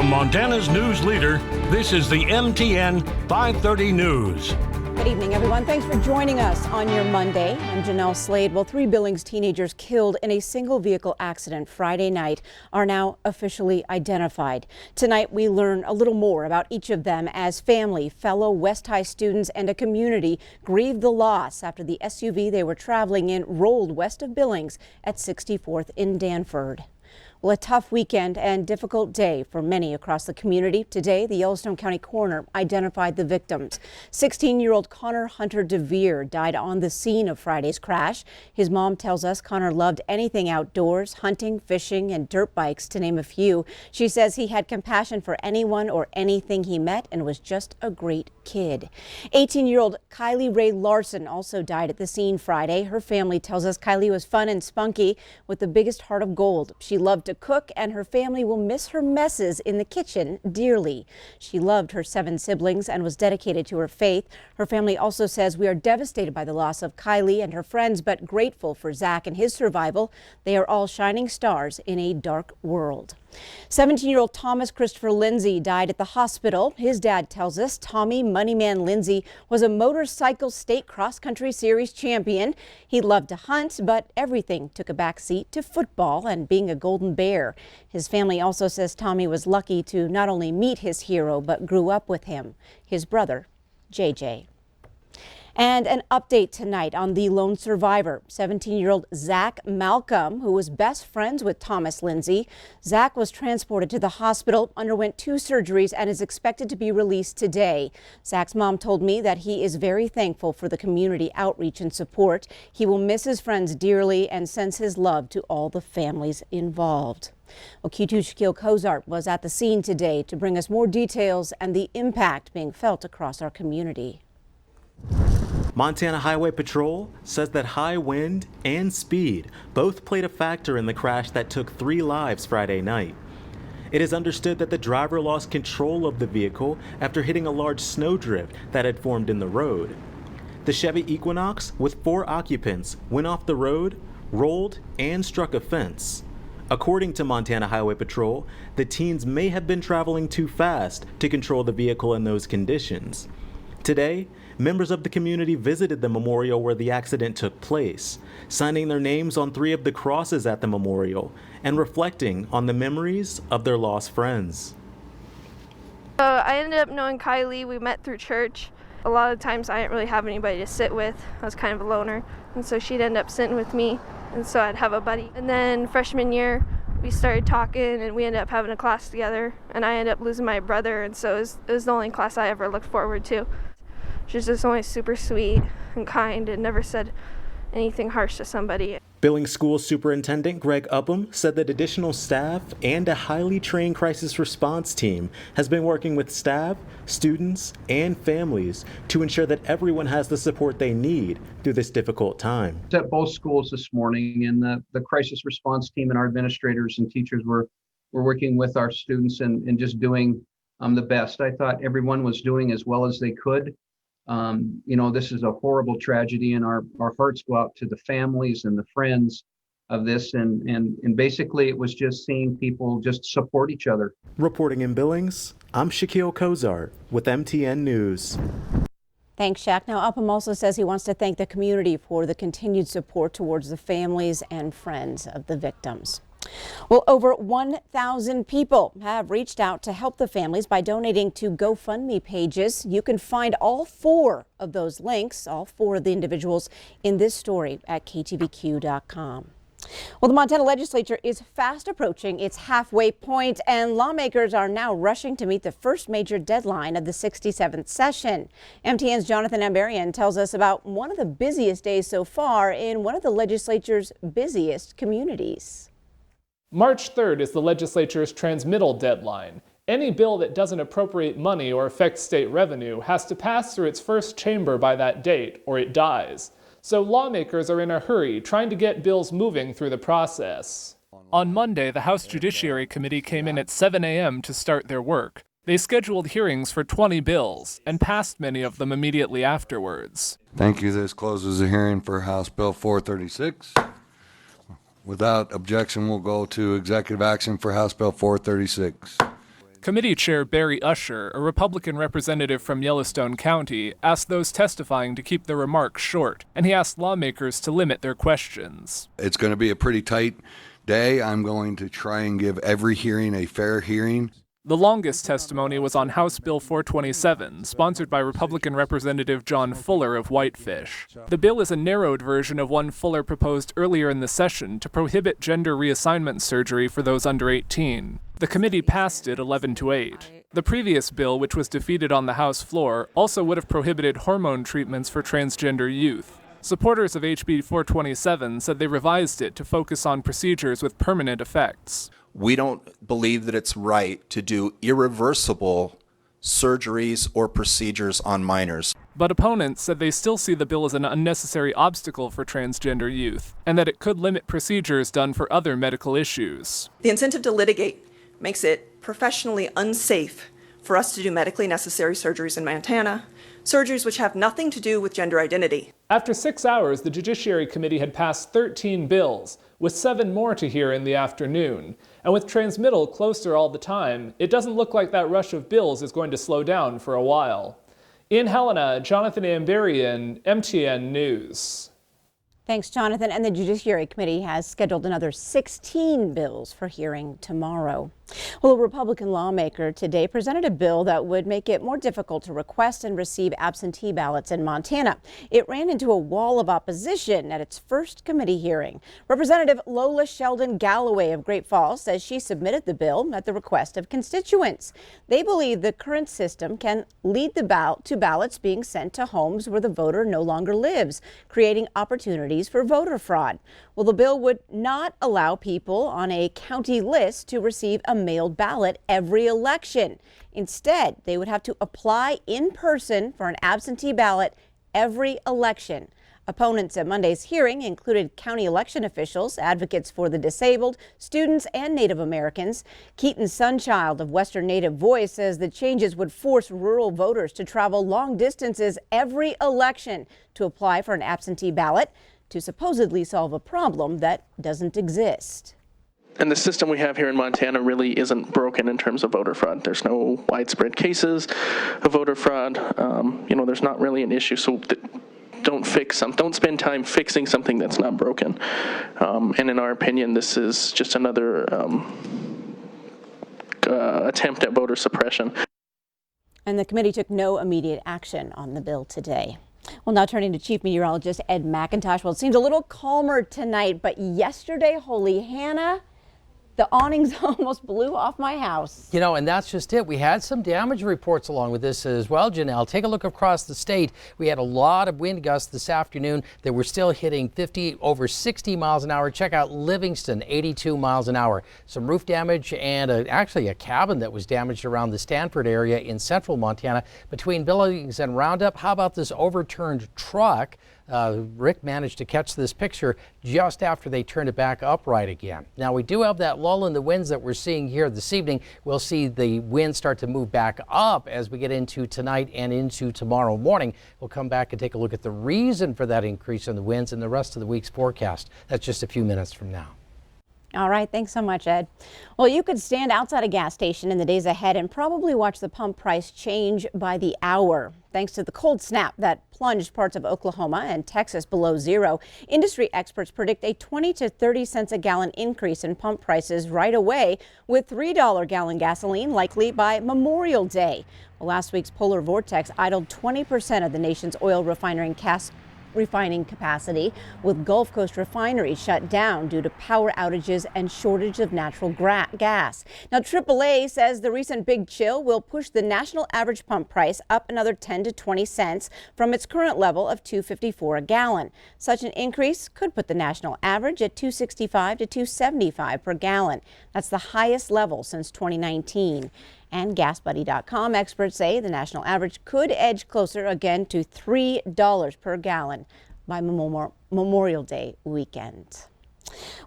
From Montana's news leader, this is the MTN 530 News. Good evening, everyone. Thanks for joining us on your Monday. I'm Jeanelle Slade. Well, 3 Billings teenagers killed in a single vehicle accident Friday night are now officially identified. Tonight, we learn a little more about each of them as family, fellow West High students, and a community grieve the loss after the SUV they were traveling in rolled west of Billings at 64th in Danford. Well, a tough weekend and difficult day for many across the community. Today, the Yellowstone County coroner identified the victims. 16-year-old Connor Hunter DeVere died on the scene of Friday's crash. His mom tells us Connor loved anything outdoors, hunting, fishing, and dirt bikes, to name a few. She says he had compassion for anyone or anything he met and was just a great kid. 18-year-old Kylie Ray Larson also died at the scene Friday. Her family tells us Kylie was fun and spunky with the biggest heart of gold. She loved to cook, and her family will miss her messes in the kitchen dearly. She loved her 7 siblings and was dedicated to her faith. Her family also says, we are devastated by the loss of Kylie and her friends, but grateful for Zach and his survival. They are all shining stars in a dark world. 17-year-old Thomas Christopher Lindsay died at the hospital. His dad tells us Tommy Moneyman Lindsay was a motorcycle state cross-country series champion. He loved to hunt, but everything took a back seat to football and being a Golden Bear. His family also says Tommy was lucky to not only meet his hero, but grew up with him, his brother, JJ. And an update tonight on the lone survivor, 17-year-old Zach Malcolm, who was best friends with Thomas Lindsay. Zach was transported to the hospital, underwent 2 surgeries, and is expected to be released today. Zach's mom told me that he is very thankful for the community outreach and support. He will miss his friends dearly and sends his love to all the families involved. Well, Q2's Jeanelle Slade was at the scene today to bring us more details and the impact being felt across our community. Montana Highway Patrol says that high wind and speed both played a factor in the crash that took 3 lives Friday night. It is understood that the driver lost control of the vehicle after hitting a large snowdrift that had formed in the road. The Chevy Equinox with 4 occupants went off the road, rolled, and struck a fence. According to Montana Highway Patrol, the teens may have been traveling too fast to control the vehicle in those conditions. Today, members of the community visited the memorial where the accident took place, signing their names on 3 of the crosses at the memorial and reflecting on the memories of their lost friends. I ended up knowing Kylie. We met through church. A lot of times I didn't really have anybody to sit with. I was kind of a loner, and so she'd end up sitting with me, and so I'd have a buddy. And then freshman year, we started talking, and we ended up having a class together, and I ended up losing my brother, and so it was the only class I ever looked forward to. She was just always super sweet and kind and never said anything harsh to somebody. Billings School Superintendent Greg Upham said that additional staff and a highly trained crisis response team has been working with staff, students, and families to ensure that everyone has the support they need through this difficult time. At both schools this morning, and the crisis response team and our administrators and teachers were working with our students and just doing the best. I thought everyone was doing as well as they could. This is a horrible tragedy, and our hearts go out to the families and the friends of this. And basically, it was just seeing people just support each other. Reporting in Billings, I'm Jeanelle Slade with MTN News. Thanks, Shaq. Now, Upham also says he wants to thank the community for the continued support towards the families and friends of the victims. Well, over 1,000 people have reached out to help the families by donating to GoFundMe pages. You can find all 4 of those links, all 4 of the individuals in this story at ktvq.com. Well, the Montana legislature is fast approaching its halfway point, and lawmakers are now rushing to meet the first major deadline of the 67th session. MTN's Jonathan Ambarian tells us about one of the busiest days so far in one of the legislature's busiest communities. March 3rd is the legislature's transmittal deadline. Any bill that doesn't appropriate money or affect state revenue has to pass through its first chamber by that date, or it dies. So lawmakers are in a hurry trying to get bills moving through the process. On Monday, the House Judiciary Committee came in at 7 a.m. to start their work. They scheduled hearings for 20 bills and passed many of them immediately afterwards. Thank you. This closes the hearing for House Bill 436. Without objection, we'll go to executive action for House Bill 436. Committee Chair Barry Usher, a Republican representative from Yellowstone County, asked those testifying to keep their remarks short, and he asked lawmakers to limit their questions. It's going to be a pretty tight day. I'm going to try and give every hearing a fair hearing. The longest testimony was on House Bill 427, sponsored by Republican Representative John Fuller of Whitefish. The bill is a narrowed version of one Fuller proposed earlier in the session to prohibit gender reassignment surgery for those under 18. The committee passed it 11-8. The previous bill, which was defeated on the House floor, also would have prohibited hormone treatments for transgender youth. Supporters of HB 427 said they revised it to focus on procedures with permanent effects. We don't believe that it's right to do irreversible surgeries or procedures on minors. But opponents said they still see the bill as an unnecessary obstacle for transgender youth, and that it could limit procedures done for other medical issues. The incentive to litigate makes it professionally unsafe for us to do medically necessary surgeries in Montana, surgeries which have nothing to do with gender identity. After 6 hours, the Judiciary Committee had passed 13 bills, with 7 more to hear in the afternoon. And with transmittal closer all the time, it doesn't look like that rush of bills is going to slow down for a while. In Helena, Jonathan Amberian, MTN News. Thanks, Jonathan. And the Judiciary Committee has scheduled another 16 bills for hearing tomorrow. Well, a Republican lawmaker today presented a bill that would make it more difficult to request and receive absentee ballots in Montana. It ran into a wall of opposition at its first committee hearing. Representative Lola Sheldon Galloway of Great Falls says she submitted the bill at the request of constituents. They believe the current system can lead to ballots being sent to homes where the voter no longer lives, creating opportunities for voter fraud. Well, the bill would not allow people on a county list to receive a mailed ballot every election. Instead, they would have to apply in person for an absentee ballot every election. Opponents at Monday's hearing included county election officials, advocates for the disabled, students, and Native Americans. Keaton Sunchild of Western Native Voice says the changes would force rural voters to travel long distances every election to apply for an absentee ballot to supposedly solve a problem that doesn't exist. And the system we have here in Montana really isn't broken in terms of voter fraud. There's no widespread cases of voter fraud. There's not really an issue. So don't spend time fixing something that's not broken. And in our opinion, this is just another attempt at voter suppression. And the committee took no immediate action on the bill today. Well, now turning to Chief Meteorologist Ed McIntosh. Well, it seems a little calmer tonight, but yesterday, holy Hannah, the awnings almost blew off my house. You know, and that's just it. We had some damage reports along with this as well, Jeanelle. Take a look across the state. We had a lot of wind gusts this afternoon that were still hitting 50 over 60 miles an hour. Check out Livingston, 82 miles an hour. Some roof damage and actually a cabin that was damaged around the Stanford area in central Montana. Between Billings and Roundup, how about this overturned truck? Rick managed to catch this picture just after they turned it back upright again. Now, we do have that lull in the winds that we're seeing here this evening. We'll see the winds start to move back up as we get into tonight and into tomorrow morning. We'll come back and take a look at the reason for that increase in the winds and the rest of the week's forecast. That's just a few minutes from now. All right, thanks so much, Ed. Well, you could stand outside a gas station in the days ahead and probably watch the pump price change by the hour. Thanks to the cold snap that plunged parts of Oklahoma and Texas below zero, industry experts predict a 20 to 30 cents a gallon increase in pump prices right away, with $3 gallon gasoline likely by Memorial Day. Well, last week's polar vortex idled 20% of the nation's oil refining capacity, with Gulf Coast refineries shut down due to power outages and shortage of natural gas. Now, AAA says the recent big chill will push the national average pump price up another 10 to 20 cents from its current level of $2.54 a gallon. Such an increase could put the national average at $2.65 to $2.75 per gallon. That's the highest level since 2019. And GasBuddy.com experts say the national average could edge closer again to $3 per gallon by Memorial Day weekend.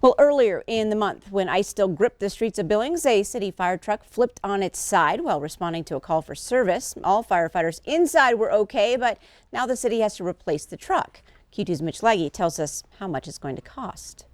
Well, earlier in the month, when ice still gripped the streets of Billings, a city fire truck flipped on its side while responding to a call for service. All firefighters inside were okay, but now the city has to replace the truck. Q2's Mitch Legge tells us how much it's going to cost.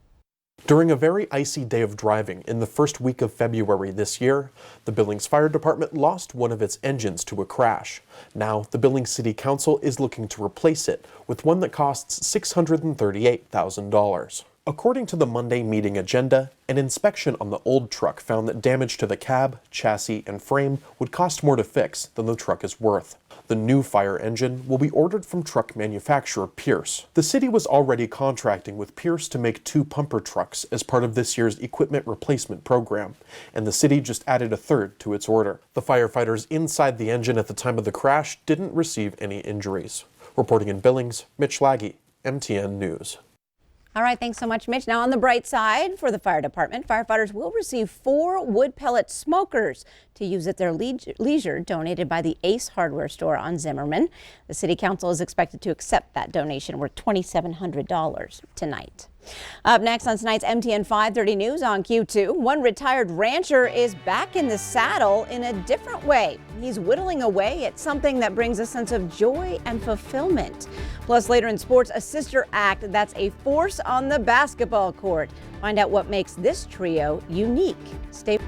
During a very icy day of driving in the first week of February this year, the Billings Fire Department lost one of its engines to a crash. Now, the Billings City Council is looking to replace it with one that costs $638,000. According to the Monday meeting agenda, an inspection on the old truck found that damage to the cab, chassis, and frame would cost more to fix than the truck is worth. The new fire engine will be ordered from truck manufacturer Pierce. The city was already contracting with Pierce to make 2 pumper trucks as part of this year's equipment replacement program, and the city just added a third to its order. The firefighters inside the engine at the time of the crash didn't receive any injuries. Reporting in Billings, Mitch Laggy, MTN News. All right, thanks so much, Mitch. Now, on the bright side for the fire department, firefighters will receive 4 wood pellet smokers to use at their leisure, donated by the Ace Hardware store on Zimmerman. The city council is expected to accept that donation worth $2,700 tonight. Up next on tonight's MTN 530 News on Q2, one retired rancher is back in the saddle in a different way. He's whittling away at something that brings a sense of joy and fulfillment. Plus, later in sports, a sister act that's a force on the basketball court. Find out what makes this trio unique. Stay